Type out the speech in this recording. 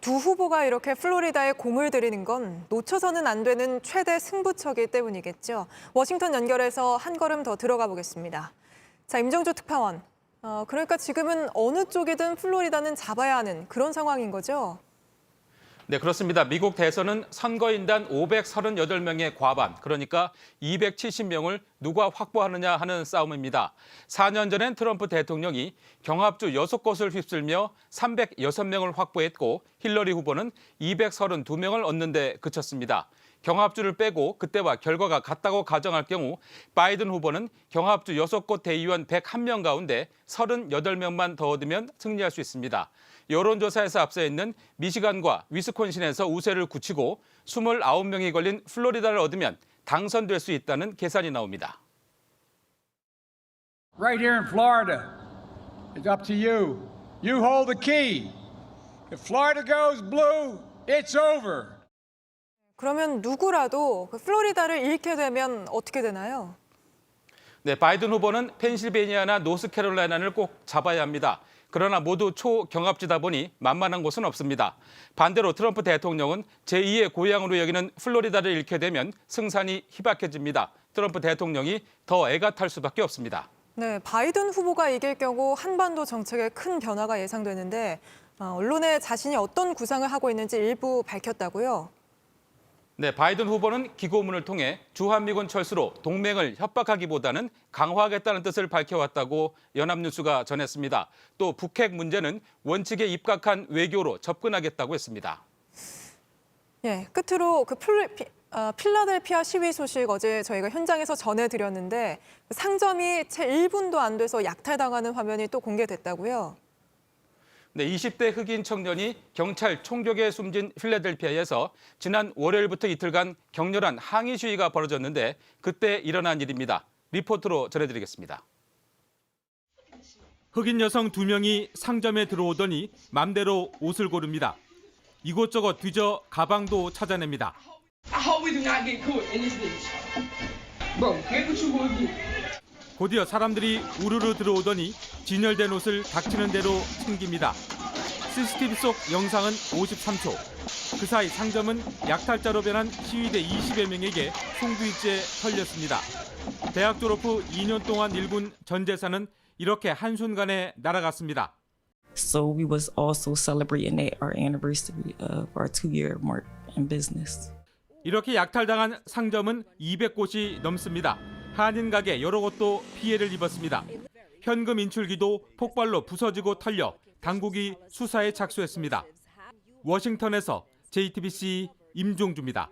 두 후보가 이렇게 플로리다에 공을 들이는 건 놓쳐서는 안 되는 최대 승부처기 때문이겠죠. 워싱턴 연결해서 한 걸음 더 들어가 보겠습니다. 자, 임정조 특파원. 그러니까 지금은 어느 쪽이든 플로리다는 잡아야 하는 그런 상황인 거죠? 네, 그렇습니다. 미국 대선은 선거인단 538명의 과반, 그러니까 270명을 누가 확보하느냐 하는 싸움입니다. 4년 전엔 트럼프 대통령이 경합주 6곳을 휩쓸며 306명을 확보했고 힐러리 후보는 232명을 얻는 데 그쳤습니다. 경합주를 빼고 그때와 결과가 같다고 가정할 경우 바이든 후보는 경합주 6곳 대의원 101명 가운데 38명만 더 얻으면 승리할 수 있습니다. 여론조사에서 앞서 있는 미시간과 위스콘신에서 우세를 굳히고 29명이 걸린 플로리다를 얻으면 당선될 수 있다는 계산이 나옵니다. Right here in Florida, it's up to you. You hold the key. If Florida goes blue, it's over. 그러면 누구라도 그 플로리다를 잃게 되면 어떻게 되나요? 네, 바이든 후보는 펜실베니아나 노스캐롤라이나를 꼭 잡아야 합니다. 그러나 모두 초경합지다 보니 만만한 곳은 없습니다. 반대로 트럼프 대통령은 제2의 고향으로 여기는 플로리다를 잃게 되면 승산이 희박해집니다. 트럼프 대통령이 더 애가 탈 수밖에 없습니다. 네, 바이든 후보가 이길 경우 한반도 정책에 큰 변화가 예상되는데 언론에 자신이 어떤 구상을 하고 있는지 일부 밝혔다고요? 네, 바이든 후보는 기고문을 통해 주한미군 철수로 동맹을 협박하기보다는 강화하겠다는 뜻을 밝혀왔다고 연합뉴스가 전했습니다. 또 북핵 문제는 원칙에 입각한 외교로 접근하겠다고 했습니다. 예, 끝으로 그 필라델피아 시위 소식 어제 저희가 현장에서 전해드렸는데 상점이 채 1분도 안 돼서 약탈당하는 화면이 또 공개됐다고요? 네, 20대 흑인 청년이 경찰 총격에 숨진 필라델피아에서 지난 월요일부터 이틀간 격렬한 항의 시위가 벌어졌는데 그때 일어난 일입니다. 리포트로 전해드리겠습니다. 흑인 여성 2명이 상점에 들어오더니 맘대로 옷을 고릅니다. 이곳저곳 뒤져 가방도 찾아냅니다. I hope we do not get caught in this bitch. Bro, get what you gonna get. 곧이어 사람들이 우르르 들어오더니 진열된 옷을 닥치는 대로 챙깁니다. CCTV 속 영상은 53초. 그 사이 상점은 약탈자로 변한 시위대 20여 명에게 송두리째 털렸습니다. 대학 졸업 후 2년 동안 일군 전 재산은 이렇게 한순간에 날아갔습니다. So we was also celebrating our anniversary of our 2-year mark in business. 이렇게 약탈당한 상점은 200곳이 넘습니다. 한인 가게 여러 곳도 피해를 입었습니다. 현금 인출기도 폭발로 부서지고 털려 당국이 수사에 착수했습니다. 워싱턴에서 JTBC 임종주입니다.